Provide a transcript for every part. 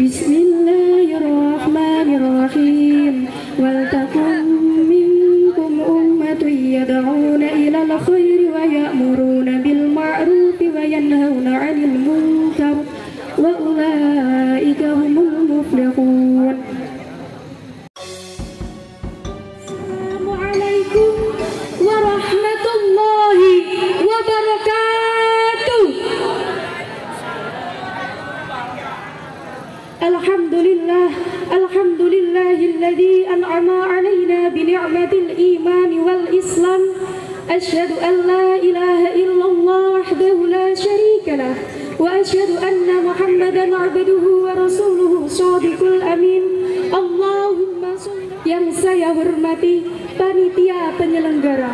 Bismillahirrahmanirrahim. Wal takum minkum ummatun yad'una ilal khairi wa ya'muruna bil ma'rufi wa yanhauna 'anil munkar wa ulaika humul muflihun. Assalamualaikum warahmatullahi wabarakatuh. Alhamdulillahilladzi an'ama 'alaina bi ni'matil iman wal islam. Asyhadu an la ilaha illallah wahdahu la syarika lah wa asyhadu anna Muhammadan 'abduhu wa rasuluhu shadiqul amin. Allahumma shalli. Yang saya hormati panitia penyelenggara,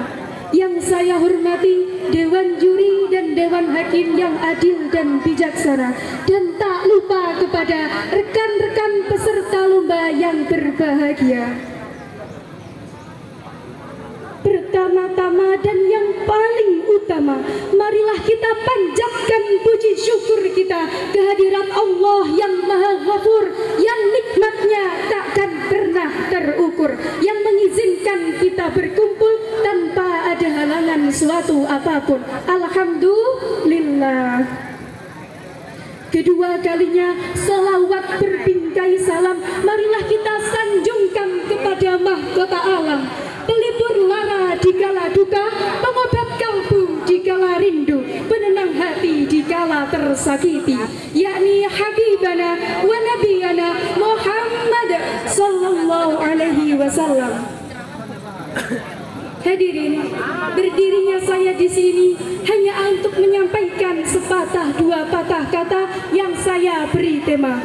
yang saya hormati Dewan Juri dan Dewan Hakim yang adil dan bijaksana, dan tak lupa kepada rekan-rekan peserta lomba yang berbahagia. Pertama-tama dan yang paling utama, marilah kita panjatkan puji syukur kita kehadirat Allah yang Maha Ghafur, yang nikmatnya takkan pernah terukur, yang mengizinkan kita berkumpul tanpa ada halangan suatu apapun. Alhamdulillah. Kedua kalinya selawat berbingkai salam marilah kita sanjungkan kepada mahkota alam, pelipur lara dikala duka, pengobat kalbu dikala rindu, penenang hati dikala tersakiti, yakni Habibana wa Nabiyana Muhammad sallallahu alaihi wasallam. Hadirin, berdirinya saya di sini hanya untuk menyampaikan sepatah dua patah kata yang saya beri tema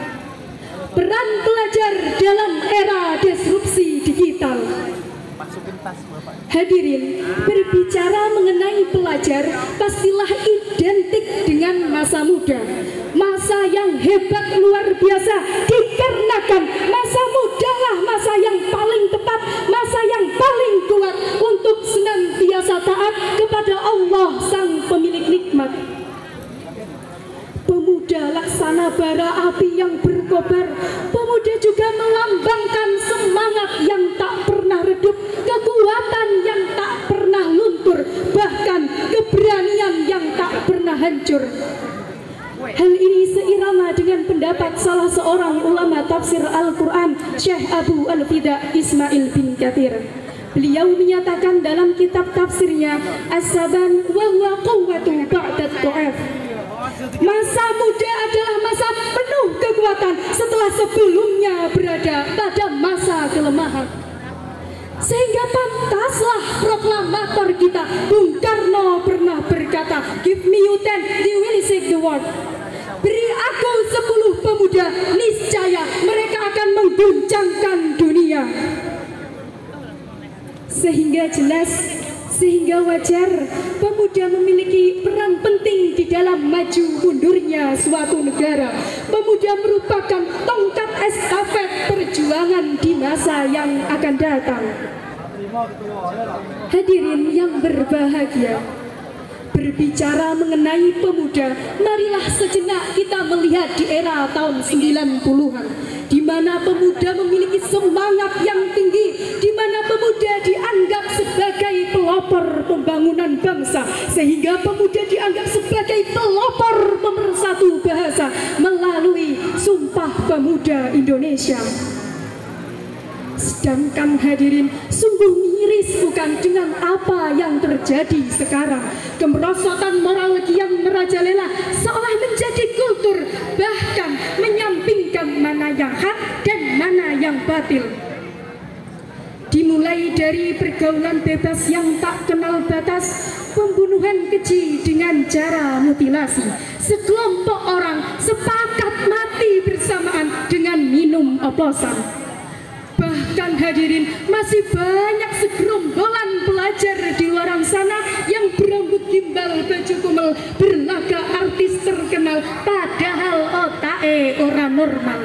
peran pelajar dalam era disrupsi digital. Hadirin, berbicara mengenai pelajar pastilah identik dengan masa muda, masa yang hebat luar biasa, dikarenakan masa mudalah masa yang paling tepat, masa yang paling kuat untuk senantiasa taat kepada Allah sang pemilik nikmat. Pemuda laksana bara api yang berkobar, pemuda juga melambangkan semangat yang tak pernah redup, kekuatan yang tak pernah luntur, bahkan keberanian yang tak pernah hancur. Hal ini seirama dengan pendapat salah seorang ulama tafsir Al-Quran, Syekh Abu Al-Fida Ismail bin Katsir. Beliau menyatakan dalam kitab tafsirnya, As-saban wa huwa quwwatu ba'da ad-du'af. Masa muda adalah masa penuh kekuatan setelah sebelumnya berada pada masa kelemahan. Sehingga pantaslah proklamator kita Bung Karno pernah berkata, "Give me you 10, they will save the world." Beri aku 10 pemuda, niscaya mereka akan mengguncangkan dunia. Sehingga jelas, sehingga wajar pemuda memiliki peran penting di dalam maju mundurnya suatu negara. Pemuda merupakan tongkat estafet perjuangan di masa yang akan datang. Hadirin yang berbahagia, berbicara mengenai pemuda, marilah sejenak kita melihat di era tahun 90-an, di mana pemuda memiliki semangat yang tinggi, di mana pemuda dianggap sebagai pelopor pembangunan bangsa, sehingga pemuda dianggap sebagai pelopor pemersatu bahasa melalui Sumpah Pemuda Indonesia. Sedangkan hadirin, sungguh miris bukan dengan apa yang terjadi sekarang. Kemerosotan moral yang merajalela seolah menjadi kultur, bahkan menyampingkan mana yang hak dan mana yang batil. Dimulai dari pergaulan bebas yang tak kenal batas, pembunuhan keji dengan cara mutilasi. Sekelompok orang sepakat mati bersamaan dengan minum oplosan. Bahkan hadirin, masih banyak segerombolan pelajar di luar sana yang berambut gimbal, baju kumel, berlaga artis terkenal, padahal otaknya orang normal.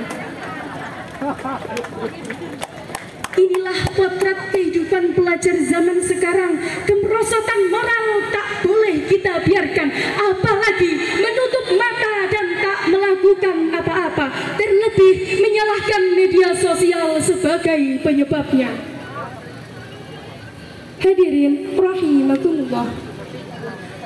Inilah potret kehidupan pelajar zaman sekarang. Kemerosotan moral tak boleh kita biarkan, apalagi menutup mata dan tak melakukan apa-apa, terlebih menyalahkan media sosial sebagai penyebabnya. Hadirin rahimakumullah,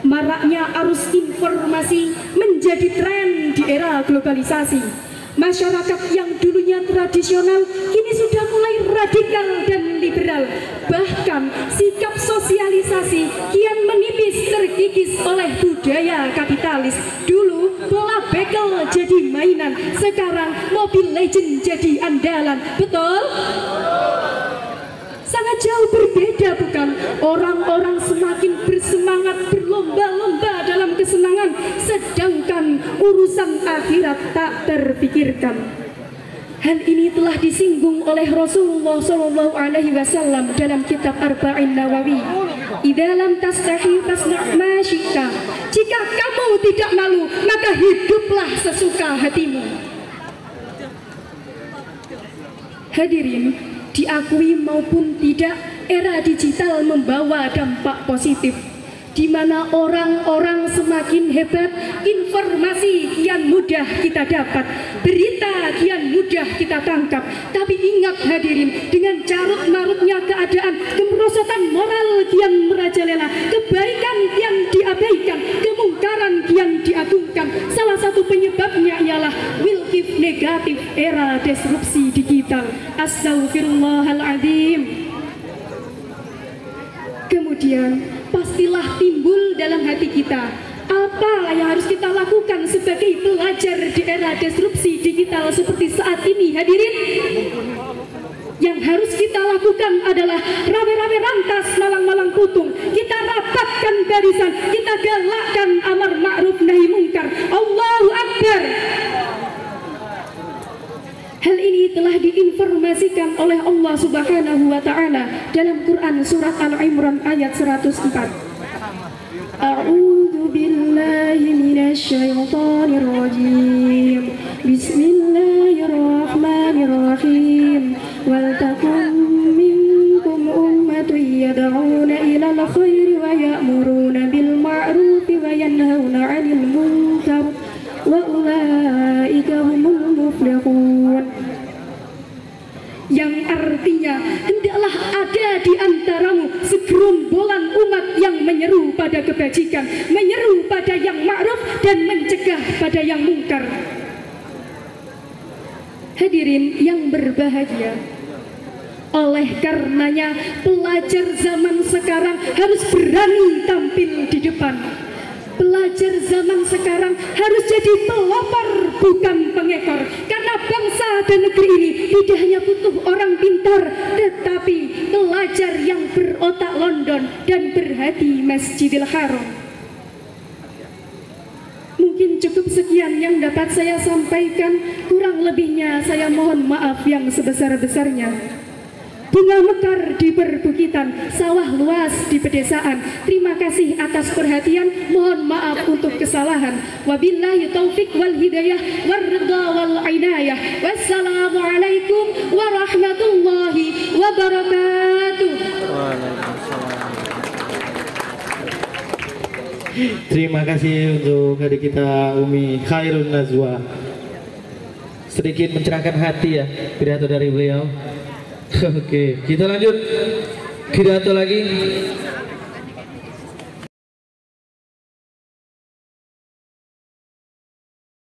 maraknya arus informasi menjadi tren di era globalisasi. Masyarakat yang dulunya tradisional kini sudah mulai radikal dan liberal. Bahkan sikap sosialisasi kian menipis terkikis oleh budaya kapitalis. Dulu bola bekel jadi mainan, sekarang Mobile Legends jadi andalan. Betul? Sangat jauh berbeda, bukan? Orang-orang semakin bersemangat berlomba-lomba dalam kesenangan, sedangkan urusan akhirat tak terpikirkan. Hal ini telah disinggung oleh Rasulullah SAW dalam kitab Arba'in Nawawi. Idza lam tastahi fasna' ma syi'ta. Jika kamu tidak malu, maka hiduplah sesuka hatimu. Hadirin, diakui maupun tidak, era digital membawa dampak positif, di mana orang-orang semakin hebat, informasi kian mudah kita dapat, berita kian mudah kita tangkap. Tapi ingat hadirin, dengan carut-marutnya keadaan, kemerosotan moral kian merajalela, kebaikan kian diabaikan, kemungkaran kian diagungkan. Salah satu penyebabnya ialah wilkif negatif era disrupsi digital. Astaghfirullahaladzim. Kemudian pastilah timbul dalam hati kita, apa yang harus kita lakukan sebagai pelajar di era disrupsi digital seperti saat ini, hadirin? Yang harus kita lakukan adalah rame-rame rantas, malang-malang putung. Kita rapatkan barisan, kita galakkan amar ma'ruf nahi mungkar. Allahu Akbar. Hal ini telah diinformasikan oleh Allah Subhanahu wa Ta'ala dalam Quran surat Al-Imran ayat 104. A'udzu billahi minasy syaithanir rajim. Bismillahirrahmanirrahim. Wal takum minkum ummatun yad'una ilal khairi wa ya'muruna bil ma'rufi wa yanhauna 'anil munkar wa ulaika humul muflihun. Yang artinya, hendaklah ada di antaramu segerombolan umat yang menyeru pada kebajikan, menyeru pada yang ma'ruf dan mencegah pada yang mungkar. Hadirin yang berbahagia, oleh karenanya pelajar zaman sekarang harus berani tampil di depan. Pelajar zaman sekarang harus jadi pelopor, bukan pengekor. Karena bangsa dan negeri ini tidak hanya butuh orang pintar, tetapi pelajar yang berotak London dan berhati Masjidil Haram. Mungkin cukup sekian yang dapat saya sampaikan. Kurang lebihnya saya mohon maaf yang sebesar-besarnya. Bunga mekar di perbukitan, sawah luas di pedesaan. Terima kasih atas perhatian, mohon maaf untuk kesalahan. Wabillahi taufik wal hidayah warridha wal inayah. Wassalamualaikum warahmatullahi wabarakatuh. Terima kasih untuk adik kita Umi Khairun Nazwa. Sedikit mencerahkan hati ya pidato dari beliau. Oke, kita lanjut pidato lagi.